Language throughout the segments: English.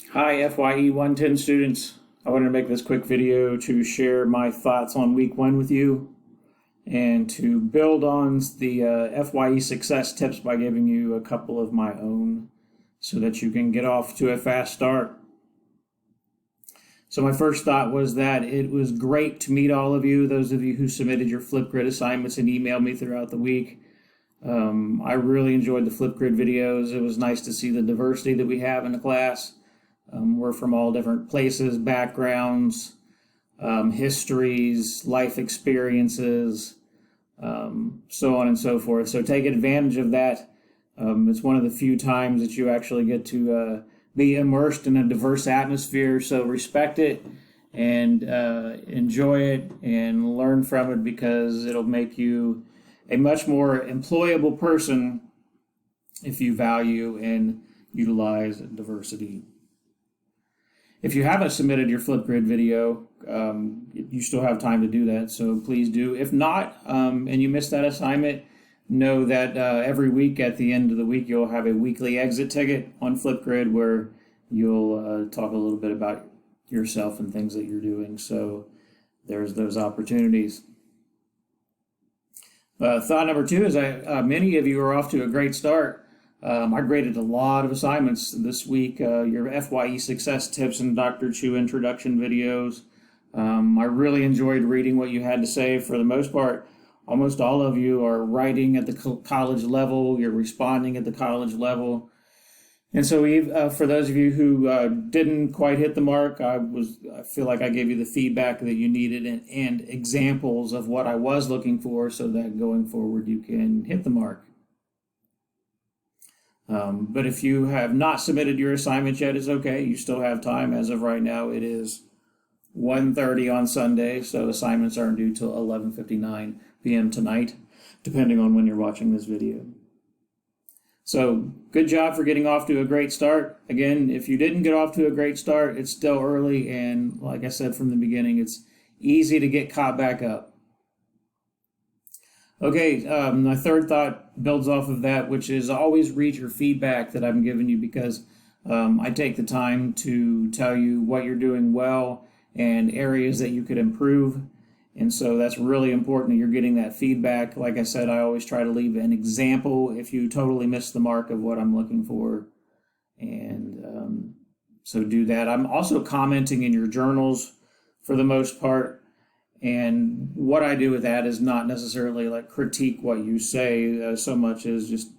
Hi FYE 110 students. I wanted to make this quick video to share my thoughts on week one with you and to build on the FYE success tips by giving you a couple of my own so that you can get off to a fast start. So my first thought was that it was great to meet all of you, those of you who submitted your Flipgrid assignments and emailed me throughout the week. I really enjoyed the Flipgrid videos. It was nice to see the diversity that we have in the class. We're from all different places, backgrounds, histories, life experiences, so on and so forth. So take advantage of that. It's one of the few times that you actually get to be immersed in a diverse atmosphere. So respect it and enjoy it and learn from it, because it'll make you a much more employable person if you value and utilize diversity. If you haven't submitted your Flipgrid video, you still have time to do that, so please do. If not, and you missed that assignment, know that every week at the end of the week you'll have a weekly exit ticket on Flipgrid where you'll talk a little bit about yourself and things that you're doing. So there's those opportunities. Thought number two is many of you are off to a great start. I graded a lot of assignments this week, your FYE success tips and Dr. Chu introduction videos. I really enjoyed reading what you had to say. For the most part, almost all of you are writing at the college level, you're responding at the college level. And so for those of you who didn't quite hit the mark, I feel like I gave you the feedback that you needed and examples of what I was looking for so that going forward you can hit the mark. But if you have not submitted your assignment yet, it's okay. You still have time. As of right now, it is 1:30 on Sunday, so assignments aren't due till 11:59 p.m. tonight, depending on when you're watching this video. So good job for getting off to a great start. Again, if you didn't get off to a great start, it's still early, and like I said from the beginning, it's easy to get caught back up. Okay, my third thought builds off of that, which is always read your feedback that I'm giving you, because I take the time to tell you what you're doing well and areas that you could improve. And so that's really important that you're getting that feedback. Like I said, I always try to leave an example if you totally miss the mark of what I'm looking for. And so do that. I'm also commenting in your journals for the most part. And what I do with that is not necessarily like critique what you say so much as just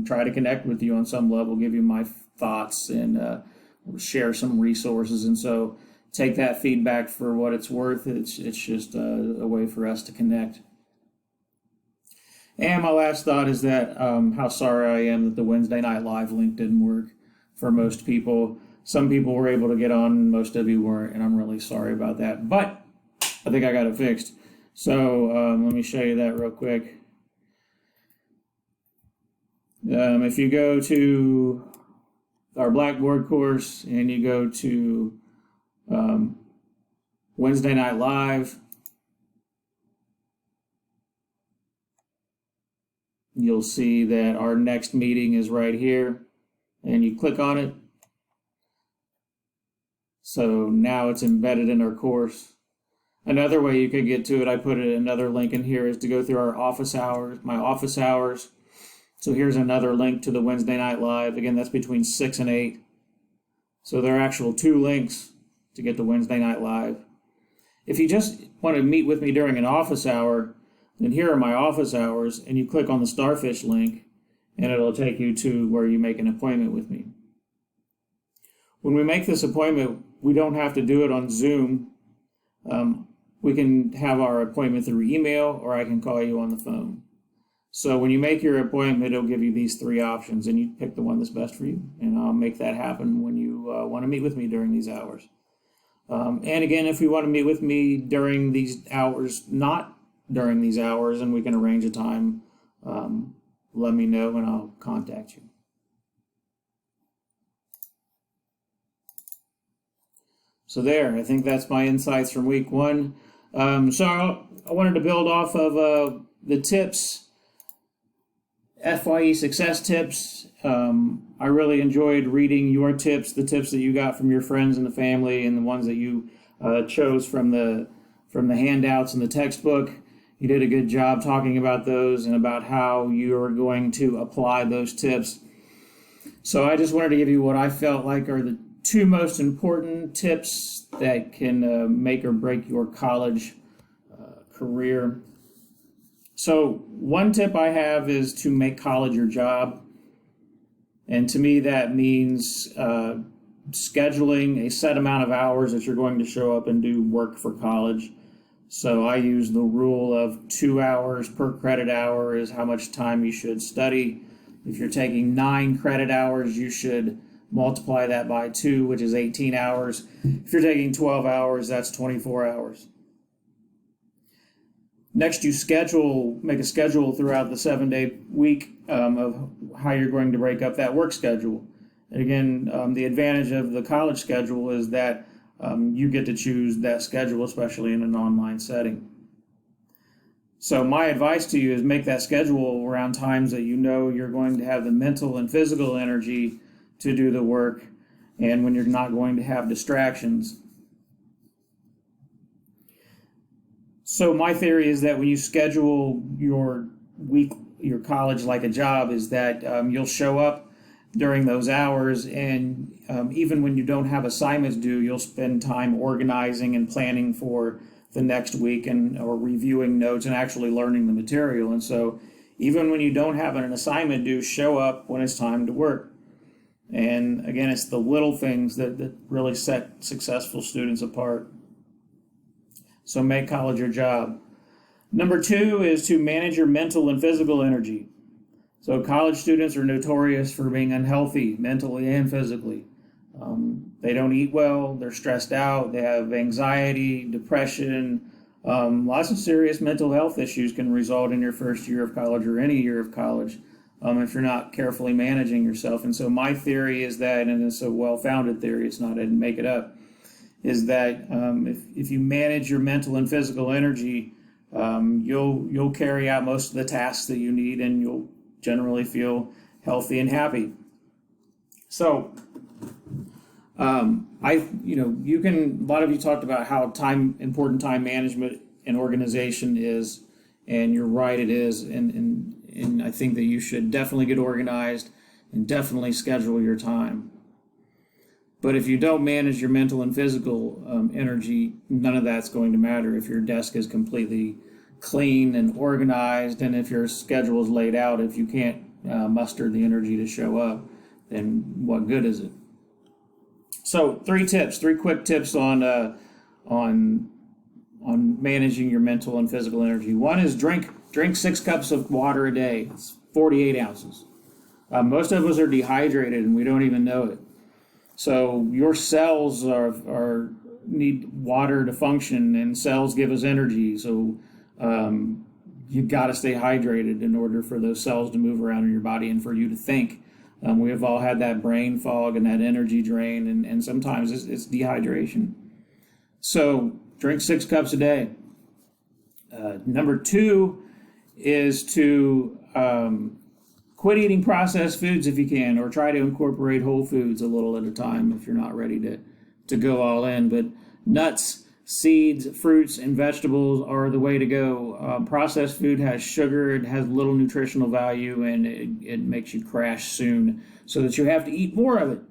try to connect with you on some level, give you my thoughts and share some resources. And so take that feedback for what it's worth. It's just a way for us to connect. And my last thought is that how sorry I am that the Wednesday Night Live link didn't work for most people. Some people were able to get on, most of you weren't, and I'm really sorry about that. But I think I got it fixed. So let me show you that real quick. If you go to our Blackboard course and you go to Wednesday Night Live, you'll see that our next meeting is right here, and you click on it. So now it's embedded in our course. Another way you could get to it, I put another link in here, is to go through our office hours, my office hours. So here's another link to the Wednesday Night Live. Again, that's between 6 and 8. So there are actual 2 links to get to Wednesday Night Live. If you just want to meet with me during an office hour, then here are my office hours, and you click on the Starfish link, and it'll take you to where you make an appointment with me. When we make this appointment, we don't have to do it on Zoom. We can have our appointment through email, or I can call you on the phone. So when you make your appointment, it'll give you these 3 options, and you pick the one that's best for you, and I'll make that happen when you want to meet with me during these hours. And again, if you want to meet with me during these hours, not during these hours, and we can arrange a time, let me know and I'll contact you. So there, I think that's my insights from week one. So I wanted to build off of the tips FYE success tips. I really enjoyed reading your tips, the tips that you got from your friends and the family, and the ones that you chose from the handouts in the textbook. You did a good job talking about those and about how you are going to apply those tips. So I just wanted to give you what I felt like are the two most important tips that can make or break your college career. So one tip I have is to make college your job. And to me, that means scheduling a set amount of hours that you're going to show up and do work for college. So I use the rule of 2 hours per credit hour is how much time you should study. If you're taking 9 credit hours, you should multiply that by 2, which is 18 hours. If you're taking 12 hours, that's 24 hours. Next, you make a schedule throughout the 7-day week of how you're going to break up that work schedule. And again, the advantage of the college schedule is that you get to choose that schedule, especially in an online setting. So my advice to you is make that schedule around times that you know you're going to have the mental and physical energy to do the work, and when you're not going to have distractions. So my theory is that when you schedule your week, your college like a job, is that you'll show up during those hours, and even when you don't have assignments due, you'll spend time organizing and planning for the next week or reviewing notes and actually learning the material. And so even when you don't have an assignment due, show up when it's time to work. And again, it's the little things that really set successful students apart. So make college your job. Number 2 is to manage your mental and physical energy. So college students are notorious for being unhealthy mentally and physically. They don't eat well, they're stressed out, they have anxiety, depression. Lots of serious mental health issues can result in your first year of college or any year of college if you're not carefully managing yourself. And so my theory is that, and it's a well-founded theory, it's not I didn't make it up, is that if you manage your mental and physical energy, you'll carry out most of the tasks that you need, and you'll generally feel healthy and happy. So a lot of you talked about how important time management and organization is, and you're right, it is, and I think that you should definitely get organized and definitely schedule your time. But if you don't manage your mental and physical energy, none of that's going to matter. If your desk is completely clean and organized, and if your schedule is laid out, if you can't muster the energy to show up, then what good is it? So 3 quick tips on managing your mental and physical energy. One is drink 6 cups of water a day. It's 48 ounces. Most of us are dehydrated and we don't even know it. So your cells need water to function, and cells give us energy. So you've got to stay hydrated in order for those cells to move around in your body and for you to think. We have all had that brain fog and that energy drain, and sometimes it's dehydration. So drink 6 cups a day. Number 2 is to quit eating processed foods if you can, or try to incorporate whole foods a little at a time if you're not ready to go all in. But nuts, seeds, fruits, and vegetables are the way to go. Processed food has sugar, it has little nutritional value, and it makes you crash soon, so that you have to eat more of it.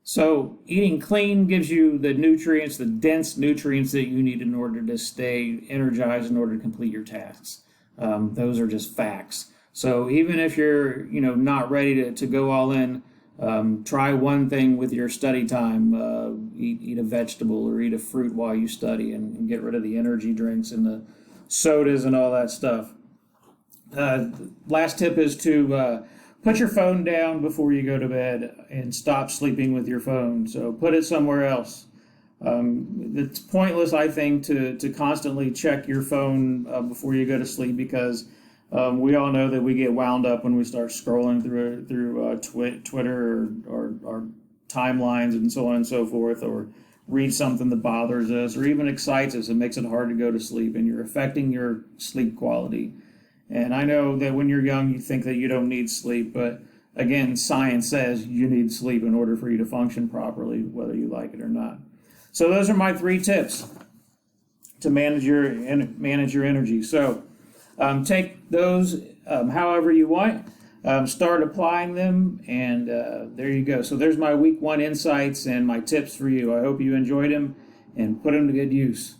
So eating clean gives you the nutrients, the dense nutrients that you need in order to stay energized, in order to complete your tasks. Those are just facts. So even if you're not ready to go all in, try one thing with your study time. Eat a vegetable or eat a fruit while you study, and get rid of the energy drinks and the sodas and all that stuff. Last tip is to put your phone down before you go to bed and stop sleeping with your phone. So put it somewhere else. It's pointless, I think, to constantly check your phone before you go to sleep, because we all know that we get wound up when we start scrolling through Twitter or timelines and so on and so forth, or read something that bothers us or even excites us. It makes it hard to go to sleep, and you're affecting your sleep quality. And I know that when you're young, you think that you don't need sleep, but again, science says you need sleep in order for you to function properly, whether you like it or not. So those are my 3 tips to manage your energy. So take those however you want. Start applying them, and there you go. So there's my week 1 insights and my tips for you. I hope you enjoyed them and put them to good use.